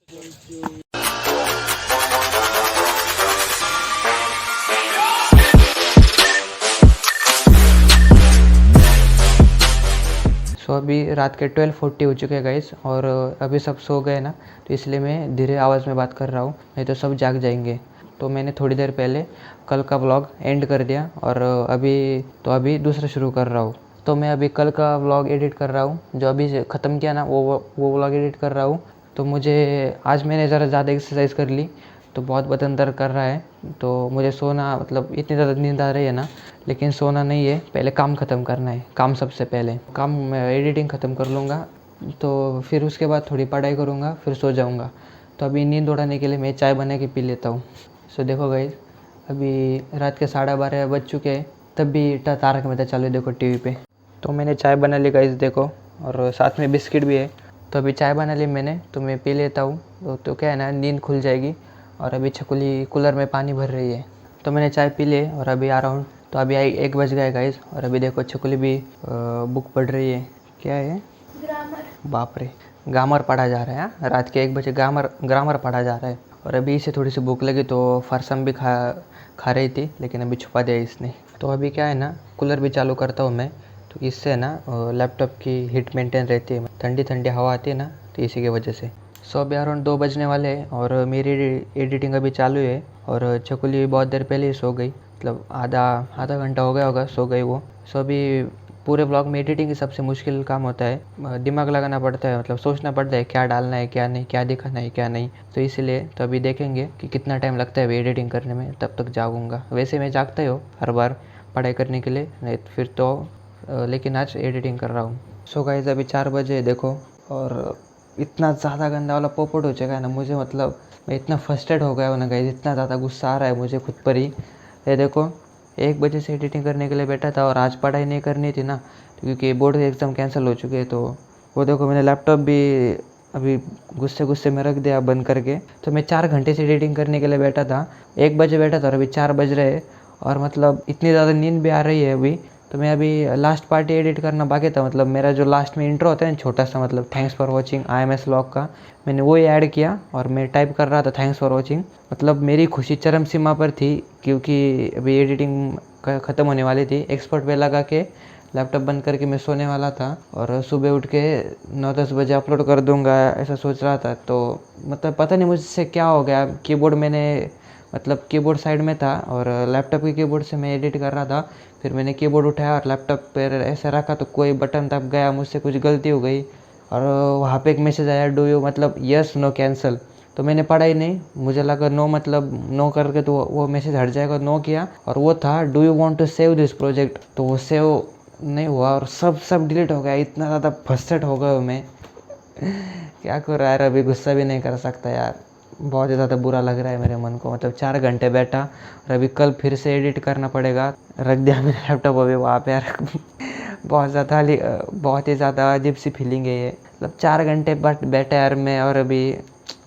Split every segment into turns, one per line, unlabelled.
अभी रात के 12:40 हो चुके हैं गाइस, और अभी सब सो गए ना, तो इसलिए मैं धीरे आवाज़ में बात कर रहा हूँ, नहीं तो सब जाग जाएंगे। तो मैंने थोड़ी देर पहले कल का व्लॉग एंड कर दिया, और अभी दूसरा शुरू कर रहा हूँ। तो मैं अभी कल का व्लॉग एडिट कर रहा हूँ, जो अभी ख़त्म किया ना वो व्लॉग एडिट कर रहा हूँ। तो मुझे आज मैंने ज़रा ज़्यादा एक्सरसाइज कर ली, तो बहुत बदन दर्द कर रहा है। तो मुझे सोना, मतलब इतनी ज़्यादा नींद आ रही है ना, लेकिन सोना नहीं है, पहले काम ख़त्म करना है। काम सबसे पहले, काम एडिटिंग ख़त्म कर लूँगा, तो फिर उसके बाद थोड़ी पढ़ाई करूँगा, फिर सो जाऊँगा। तो अभी नींद उड़ाने के लिए मैं चाय बना के पी लेता हूँ। सो देखो गाइस, अभी रात के 12:30 बज चुके हैं, तब भी तारक मेहता चालू है देखो टीवी पे। तो मैंने चाय बना ली गाइस देखो, और साथ में बिस्किट भी है। तो अभी चाय बना ली मैंने, तो मैं पी लेता हूँ। तो क्या है ना, नींद खुल जाएगी। और अभी छकुली कूलर में पानी भर रही है, तो मैंने चाय पी ली और अभी आ रहा हूँ। तो अभी 1 बज गए गाइस, और अभी देखो छकुली भी बुक पढ़ रही है। क्या है? ग्रामर। बाप रे, ग्रामर पढ़ा जा रहा है। हाँ, रात के 1 बजे ग्रामर पढ़ा जा रहा है। और अभी इसे थोड़ी सी भूख लगी तो फरसम भी खा रही थी, लेकिन अभी छुपा दिया इसने। तो अभी क्या है ना, कूलर भी चालू करता हूँ मैं, तो इससे ना लैपटॉप की हीट मेंटेन रहती है, ठंडी ठंडी हवा आती है ना, तो इसी की वजह से। सो अभी अराउंड 2 बजने वाले हैं, और मेरी एडिटिंग अभी चालू है। और छकुली बहुत देर पहले ही सो गई, मतलब आधा घंटा हो गया होगा सो गई वो। सो अभी पूरे ब्लॉग में एडिटिंग ही सबसे मुश्किल काम होता है, दिमाग लगाना पड़ता है, मतलब सोचना पड़ता है क्या डालना है क्या नहीं, क्या दिखाना है क्या नहीं। तो इसलिए तो अभी देखेंगे कि कितना टाइम लगता है एडिटिंग करने में, तब तक जागूंगा। वैसे मैं जागता ही हूँ हर बार पढ़ाई करने के लिए, नहीं फिर तो लेकिन आज एडिटिंग कर रहा हूँ। सो गाइस, अभी 4 बजे देखो, और इतना ज़्यादा गंदा वाला पोपट हो चुका है ना मुझे, मतलब मैं इतना फ्रस्ट्रेट हो गया हूँ ना गाइस, इतना ज़्यादा गुस्सा आ रहा है मुझे खुद पर ही। ये देखो, 1 बजे से एडिटिंग करने के लिए बैठा था, और आज पढ़ाई नहीं करनी थी ना, क्योंकि बोर्ड के एग्ज़ाम कैंसिल हो चुके हैं। तो वो देखो, मैंने लैपटॉप भी अभी गुस्से में रख दिया बंद करके। तो मैं 4 घंटे से एडिटिंग करने के लिए बैठा था, 1 बजे बैठा था और अभी 4 बज रहे हैं, और मतलब इतनी ज़्यादा नींद भी आ रही है अभी। तो मैं अभी लास्ट पार्टी एडिट करना बाकी था, मतलब मेरा जो लास्ट में इंट्रो होता है ना छोटा सा, मतलब thanks for watching IMS vlog का, मैंने वो ही ऐड किया, और मैं टाइप कर रहा था थैंक्स फॉर वॉचिंग। मतलब मेरी खुशी चरम सीमा पर थी, क्योंकि अभी एडिटिंग ख़त्म होने वाली थी। एक्सपर्ट पे लगा के लैपटॉप बंद करके मैं सोने वाला था, और सुबह उठ के 9-10 बजे अपलोड कर दूंगा ऐसा सोच रहा था। तो मतलब पता नहीं मुझसे क्या हो गया, कीबोर्ड मैंने, मतलब कीबोर्ड साइड में था और लैपटॉप के कीबोर्ड से मैं एडिट कर रहा था। फिर मैंने कीबोर्ड उठाया और लैपटॉप पर ऐसे रखा, तो कोई बटन दब गया, मुझसे कुछ गलती हो गई, और वहाँ पे एक मैसेज आया, डू यू, मतलब यस नो कैंसिल। तो मैंने पढ़ा ही नहीं, मुझे लगा नो, मतलब नो करके तो वो मैसेज हट जाएगा, नो किया, और वो था do you want to save this project, तो वो सेव नहीं हुआ, और सब डिलीट हो गया। इतना ज़्यादा फ्रस्ट्रेट हो गया मैं क्या कर रहा है यार, अभी गुस्सा भी नहीं कर सकता यार, बहुत ही ज़्यादा बुरा लग रहा है मेरे मन को। मतलब 4 घंटे बैठा, और अभी कल फिर से एडिट करना पड़ेगा। रख दिया मैंने लैपटॉप अभी वहाँ पे यार बहुत ही ज़्यादा अजीब सी फीलिंग है ये, मतलब 4 घंटे बैठा यार मैं, और अभी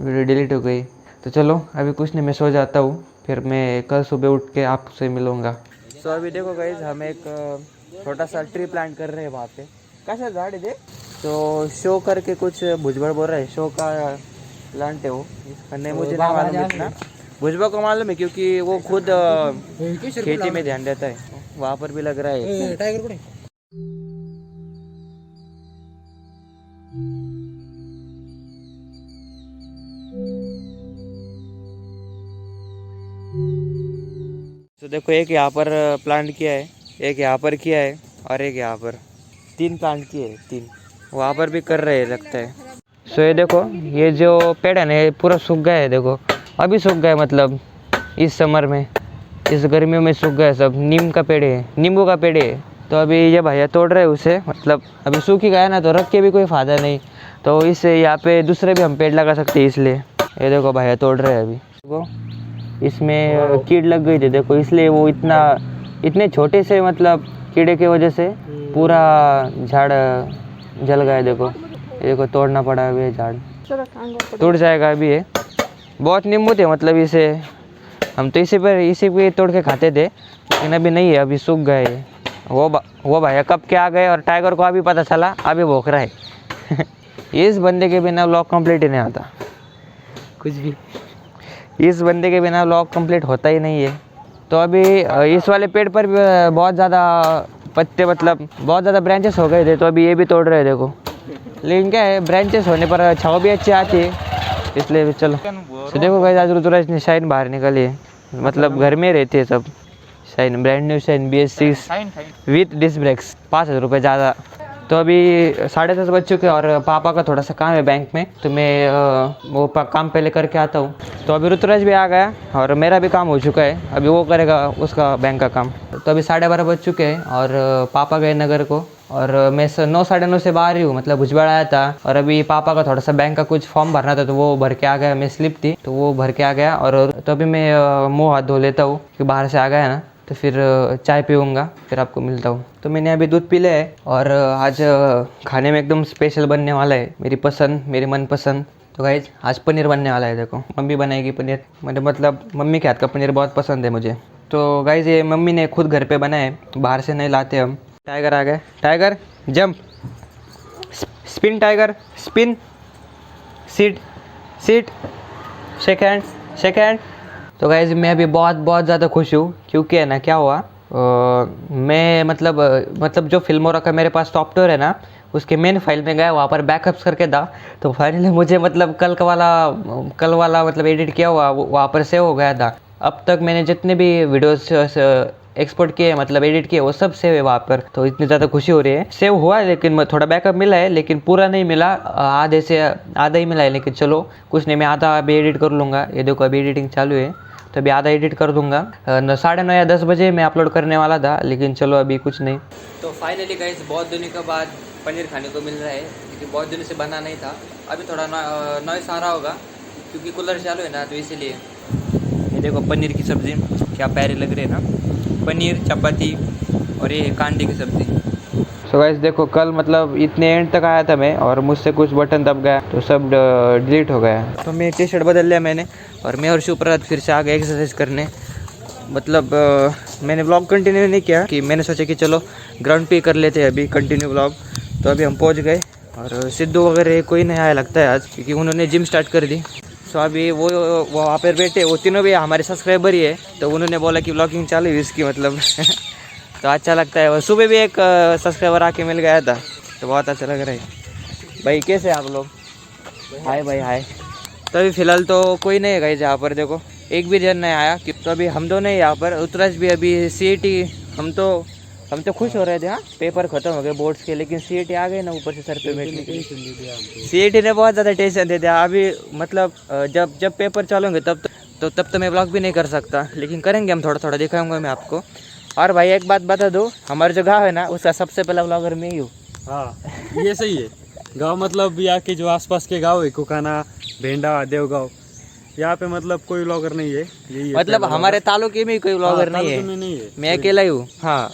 वीडियो डिलीट हो गई। तो चलो अभी कुछ नहीं, मैं सो जाता हूँ, फिर मैं कल सुबह उठ के आपसे मिलूँगा। तो अभी देखो गाइस, हम एक छोटा सा ट्री प्लांट कर रहे हैं वहाँ पे। कैसा झाड़ है दे, तो शो करके कुछ भुजबड़ बोल रहा है, शो का प्लांट है वो, इसका नहीं मुझे नहीं मालूम इतना। भुजबड़ को मालूम है क्योंकि वो खुद खेती में ध्यान देता है, वहाँ पर भी लग रहा है। टाइगर तो देखो, एक यहाँ पर प्लांट किया है, एक यहाँ पर किया है, और एक यहाँ पर, 3 प्लांट किए हैं, 3 वहाँ पर भी कर रहे हैं लगता है। सो ये देखो, ये जो पेड़ है ना, ये पूरा सूख गया है, देखो अभी सूख गया, मतलब इस समर में, इस गर्मियों में सूख गया सब। नीम का पेड़ है, नींबू का पेड़ है, तो अभी ये भैया तोड़ रहे हैं उसे, मतलब अभी सूख ही गया ना, तो रख के भी कोई फ़ायदा नहीं, तो इससे यहाँ पे दूसरे भी हम पेड़ लगा सकते हैं, इसलिए ये देखो भैया तोड़ रहे हैं अभी। देखो इसमें कीड़ लग गई थी देखो, इसलिए वो इतने छोटे से, मतलब कीड़े की वजह से पूरा झाड़ जल गया। देखो तोड़ना पड़ा अभी, झाड़ टूट जाएगा अभी। ये बहुत नींबू थे, मतलब इसे हम तो इसी पे तोड़ के खाते थे, लेकिन अभी नहीं है, अभी सूख गए। वो भैया कब के आ गए, और टाइगर को अभी पता चला, अभी भौंक रहा है इस बंदे के बिना व्लॉग कंप्लीट ही नहीं आता। कुछ भी। इस बंदे के बिना व्लॉग कंप्लीट होता ही नहीं है। तो अभी इस वाले पेड़ पर भी बहुत ज़्यादा पत्ते, मतलब बहुत ज़्यादा ब्रांचेस हो गए थे, तो अभी ये भी तोड़ रहे हैं देखो। लेकिन क्या है, ब्रांचेस होने पर छाँव भी अच्छी आती है, इसलिए भी चलो। तो देखो गाइस, आज ऋतुराज ने शाइन बाहर निकाली है, मतलब घर में रहते हैं सब। Shine brand new Shine BS6 with disc brakes, 5,000 रुपये ज़्यादा। तो अभी 10:30 बज चुके हैं और पापा का थोड़ा सा काम है बैंक में, तो मैं वो काम पहले करके आता हूँ। तो अभी ऋतुराज भी आ गया और मेरा भी काम हो चुका है, अभी वो करेगा उसका बैंक का काम। तो अभी 12:30 बज चुके हैं और पापा गए नगर को, और मैं 9, 9:30 से बाहर ही हूँ, मतलब भुजबड़ आया था। और अभी पापा का थोड़ा सा बैंक का कुछ फॉर्म भरना था, तो वो भर के आ गया। मैं स्लिप थी तो वो भर के आ गया। और तो अभी मैं मुँह हाथ धो लेता हूँ क्योंकि बाहर से आ गया है ना, तो फिर चाय पीऊँगा, फिर आपको मिलता हूँ। तो मैंने अभी दूध पी लिया है और आज खाने में एकदम स्पेशल बनने वाला है, मेरी पसंद, मेरी मनपसंद। तो गाइज आज पनीर बनने वाला है, देखो मम्मी बनाएगी पनीर। मतलब मम्मी के हाथ का पनीर बहुत पसंद है मुझे। तो गाइज ये मम्मी ने खुद घर पे बनाया है, बाहर से नहीं लाते हम। टाइगर आ गए, tiger jump, spin tiger spin, seat seat, shake hand shake hand. तो गाइज मैं अभी बहुत ज़्यादा खुश हूँ, क्योंकि है ना क्या हुआ, मैं मतलब जो फिल्मोरा का मेरे पास सॉफ्टवेयर है ना, उसके मेन फाइल में गया, वहाँ पर बैकअप्स करके था। तो फाइनली मुझे मतलब कल वाला मतलब एडिट किया हुआ वहाँ पर सेव हो गया था। अब तक मैंने जितने भी वीडियोस एक्सपोर्ट किए, मतलब एडिट किए, वो सब सेव है वहाँ पर। तो इतनी ज़्यादा खुशी हो रही है। सेव हुआ है लेकिन थोड़ा बैकअप मिला है, लेकिन पूरा नहीं मिला, आधे से आधा ही मिला है। लेकिन चलो कुछ नहीं, मैं आधा अभी एडिट कर लूँगा। ये देखो अभी एडिटिंग चालू है, तो अभी आधा एडिट कर दूंगा। 9:30 या 10 बजे मैं अपलोड करने वाला था, लेकिन चलो अभी कुछ नहीं। तो फाइनली गाइस बहुत दिनों के बाद पनीर खाने को मिल रहा है, क्योंकि बहुत दिनों से बना नहीं था। अभी थोड़ा नॉइस आ रहा होगा क्योंकि कूलर चालू है ना, तो इसीलिए। ये देखो पनीर की सब्ज़ी क्या प्यारी लग रही है ना, पनीर चपाती और ये कांडे की सब्ज़ी। सो गाइस देखो, कल मतलब इतने एंड तक आया था मैं, और मुझसे कुछ बटन दब गया तो सब डिलीट हो गया। तो मैं टी शर्ट बदल लिया मैंने, और मैं और शिवप्रसाद फिर से आ गए एक्सरसाइज करने। मतलब मैंने व्लॉग कंटिन्यू नहीं किया, कि मैंने सोचा कि चलो ग्राउंड पे कर लेते हैं अभी कंटिन्यू व्लॉग। तो अभी हम पहुंच गए, और सिद्धू वगैरह कोई नहीं आया लगता है आज, क्योंकि उन्होंने जिम स्टार्ट कर दी। सो अभी वो वहाँ पर बैठे, वो तीनों भी हमारे सब्सक्राइबर ही है। तो उन्होंने बोला कि व्लॉगिंग चालू है इसकी, मतलब तो अच्छा लगता है। और सुबह भी एक सब्सक्राइबर आके मिल गया था, तो बहुत अच्छा लग रहा है। भाई कैसे आप लोग? हाय भाई हाय। तो अभी फ़िलहाल तो कोई नहीं है गाइस यहाँ पर, देखो एक भी जन नहीं आया। तो अभी हम दोनों ही यहाँ पर, उत्तराज भी अभी CET, हम तो खुश हो रहे थे, हाँ पेपर खत्म हो गए बोर्ड्स के, लेकिन CET आ गए ना ऊपर से सर पे बैठने के लिए। CET ने बहुत ज़्यादा टेंशन दे दिया अभी। मतलब जब पेपर चलोगे तब तो मैं व्लॉग भी नहीं कर सकता, लेकिन करेंगे हम, थोड़ा थोड़ा दिखाऊंगा मैं आपको। और भाई एक बात बता दो, हमारा जो गाँव है ना, उसका सबसे पहला व्लॉगर मैं ही हूँ।
हाँ ये सही है। गांव मतलब यहाँ के जो आसपास के गांव है, कुकाना, भेंडा, देवगांव, यहाँ पे मतलब कोई व्लॉगर नहीं है, यही है।
मतलब हमारे तालुके में कोई व्लॉगर नहीं है,
नहीं है,
मैं अकेला ही हूँ। हाँ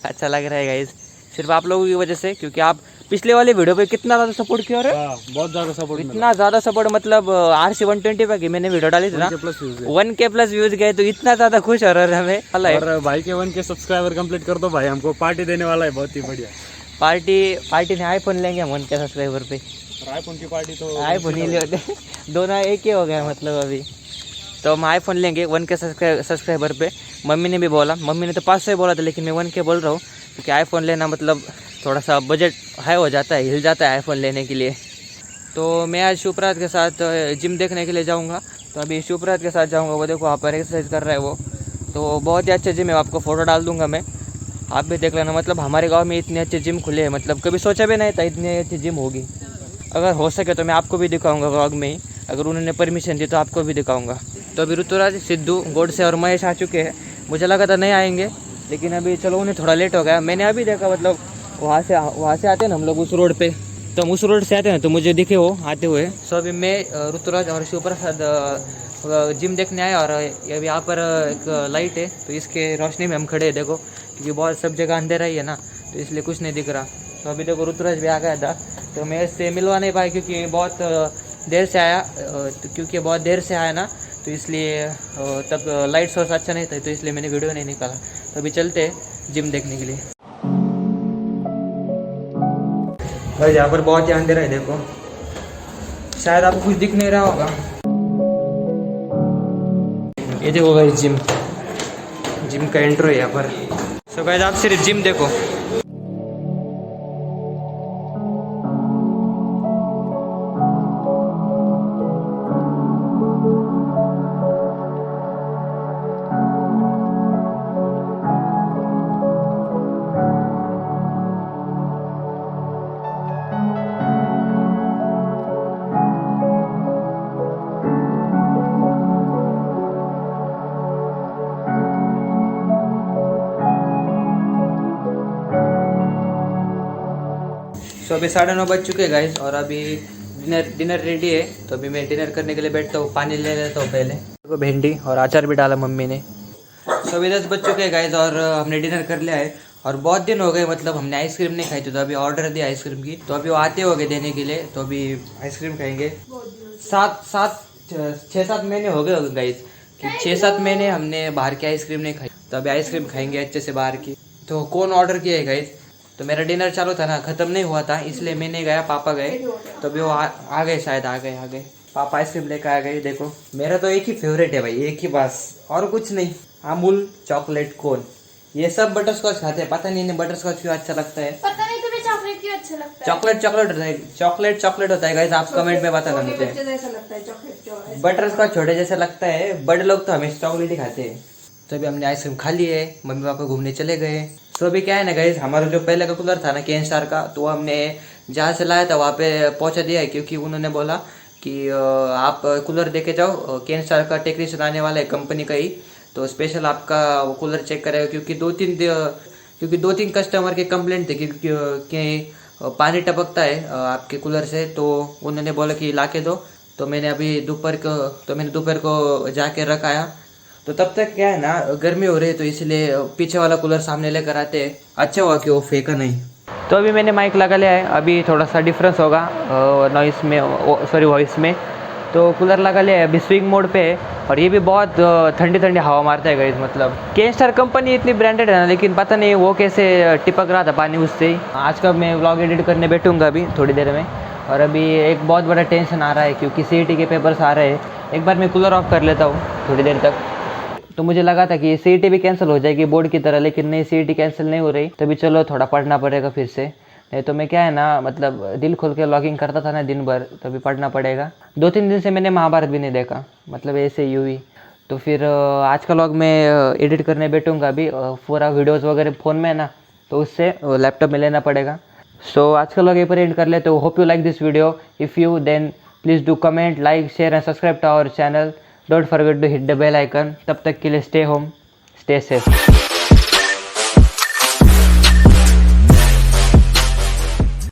अच्छा लग रहा है गाइस, सिर्फ आप लोगों की वजह से, क्योंकि आप पिछले वाले वीडियो पे कितना ज़्यादा सपोर्ट किया।
बहुत ज़्यादा सपोर्ट,
इतना ज़्यादा सपोर्ट, मतलब RC 120 पे की मैंने वीडियो डाली थी ना, 1K+ व्यूज गए, तो इतना ज़्यादा खुश हो रहा है हमें।
और भाई के 1K सब्सक्राइबर कंप्लीट कर दो भाई, हमको पार्टी देने वाला है, बहुत ही बढ़िया
पार्टी ने आईफोन लेंगे हम 1K सब्सक्राइबर पे।
आईफोन की पार्टी तो
आईफोन ही ले होते दोनों एक ही हो गया मतलब अभी। तो हम आईफोन लेंगे 1K सब्सक्राइबर पे। मम्मी ने भी बोला, मम्मी ने तो 500 ही बोला था, लेकिन मैं 1K बोल रहा हूँ, क्योंकि आईफोन लेना मतलब थोड़ा सा बजट हाई हो जाता है, हिल जाता है आईफोन लेने के लिए। तो मैं आज शिवप्रसाद के साथ जिम देखने के लिए जाऊँगा। तो अभी शिवप्रसाद के साथ जाऊँगा, वो देखो वहाँ पर एक्सरसाइज कर रहा है वो। तो बहुत ही अच्छे जिम है, आपको फ़ोटो डाल दूँगा मैं, आप भी देख लेना। मतलब हमारे गांव में इतने अच्छे जिम खुले हैं, मतलब कभी सोचा भी नहीं था इतनी अच्छी जिम होगी। अगर हो सके तो मैं आपको भी दिखाऊंगा व्लॉग में ही, अगर उन्होंने परमिशन दी तो आपको भी दिखाऊंगा। तो अभी ऋतुराज, सिद्धू, गोडसे और महेश आ चुके हैं। मुझे लगा था नहीं आएंगे, लेकिन अभी चलो उन्हें थोड़ा लेट हो गया। मैंने अभी देखा, मतलब वहाँ से आते हैं ना हम लोग उस रोड पे, तो हम उस रोड से आते हैं तो मुझे दिखे वो आते हुए। सो अभी मैं, ऋतुराज और शिवप्रसाद जिम देखने आए, और अभी यहाँ पर एक लाइट है, तो इसके रोशनी में हम खड़े हैं देखो, क्योंकि बहुत सब जगह अंधेरा ही है ना, तो इसलिए कुछ नहीं दिख रहा। तो अभी देखो ऋतुराज भी आ गया था, तो मैं इससे मिलवा नहीं पाया, क्योंकि बहुत देर से आया ना, तो इसलिए तब लाइट सोर्स अच्छा नहीं था, तो इसलिए मैंने वीडियो नहीं निकाला। तो अभी चलते हैं जिम देखने के लिए। भाई यहाँ पर बहुत ही अंधेरा है देखो, शायद आपको कुछ दिख नहीं रहा होगा। ये देखो गाइस जिम का एंट्रो है यहाँ पर। सो गाइस आप सिर्फ जिम देखो। सो अभी 9:30 बज चुके हैं गाइस और अभी डिनर रेडी है। तो अभी मैं डिनर करने के लिए बैठता हूँ, पानी ले लेता हूँ पहले। देखो भिंडी और अचार भी डाला मम्मी ने। सो अभी 10 बज चुके हैं गाइस और हमने डिनर कर लिया है। और बहुत दिन हो गए, मतलब हमने आइसक्रीम नहीं खाई थी, तो अभी ऑर्डर दिया आइसक्रीम की। तो अभी वो आते हो गए देने के लिए, तो अभी आइसक्रीम खाएंगे। 6-7 महीने हो गए गाइस कि 6-7 महीने हमने बाहर की आइसक्रीम नहीं खाई। तो अभी आइसक्रीम खाएंगे अच्छे से बाहर की। तो कौन ऑर्डर किया है गाइस? तो मेरा डिनर चालू था ना, ख़त्म नहीं हुआ था, इसलिए मैं नहीं गया, पापा गए। तो अभी वो आ गए, शायद आ गए। पापा आइसक्रीम लेकर आ गए। देखो मेरा तो एक ही फेवरेट है भाई, एक ही बस, और कुछ नहीं। अमूल चॉकलेट कोन, ये सब बटर स्कॉच खाते हैं, पता नहीं इन्हें बटर स्कॉच क्यों अच्छा लगता है।
पता नहीं तुम्हें चॉकलेट क्यों अच्छा लगता है।
चॉकलेट होता है गाइस, आप कमेंट में बताना मुझे। बटर स्कॉच छोटे जैसे लगता है, बड़े लोग तो हमेशा चॉकलेट ही खाते हैं। तो अभी हमने आइसक्रीम खा ली है, मम्मी पापा घूमने चले गए। तो अभी क्या है ना गाइस, हमारा जो पहले का कूलर था ना केन स्टार का, तो हमने जहाँ से लाया था वहाँ पे पहुँचा दिया है, क्योंकि उन्होंने बोला कि आप कूलर देके जाओ, केन स्टार का टेक्नीशियन आने वाला है कंपनी का ही, तो स्पेशल आपका वो कूलर चेक करेगा। क्योंकि 2-3 कस्टमर के कंप्लेंट थे कि पानी टपकता है आपके कूलर से, तो उन्होंने बोला कि ला के दो। तो मैंने अभी दोपहर को जाके रखाया। तो तब तक क्या है ना, गर्मी हो रही है, तो इसलिए पीछे वाला कूलर सामने लेकर आते हैं। अच्छा हुआ कि वो फेंका नहीं। तो अभी मैंने माइक लगा लिया है, अभी थोड़ा सा डिफरेंस होगा वॉइस में। तो कूलर लगा लिया है, अभी स्विंग मोड पे है, और ये भी बहुत ठंडी हवा मारता है गाइस। मतलब केन स्टार कंपनी इतनी ब्रांडेड है ना, लेकिन पता नहीं वो कैसे टिपक रहा था पानी उससे ही। आज का मैं व्लॉग एडिट करने बैठूंगा अभी थोड़ी देर में। और अभी एक बहुत बड़ा टेंशन आ रहा है, क्योंकि CET के पेपर्स आ रहे हैं। एक बार मैं कूलर ऑफ कर लेता हूँ थोड़ी देर तक। तो मुझे लगा था कि CET भी कैंसिल हो जाएगी बोर्ड की तरह, लेकिन नहीं, CET कैंसिल नहीं हो रही। तभी चलो थोड़ा पढ़ना पड़ेगा फिर से, नहीं तो मैं क्या है ना, मतलब दिल खोल के लॉगिंग करता था ना दिन भर, तभी पढ़ना पड़ेगा। 2-3 दिन से मैंने महाभारत भी नहीं देखा, मतलब ऐसे यूँ ही। तो फिर आज का व्लॉग मैं एडिट करने बैठूंगा अभी, पूरा वीडियोज़ वगैरह फ़ोन में है ना, तो उससे लैपटॉप में लेना पड़ेगा। सो आज का व्लॉग यहीं पर एंड कर लेते हो। Hope you like this video. If you then please do comment, like, share and subscribe to our channel. Don't forget to hit the bell icon. तब तक के लिए stay home, stay safe.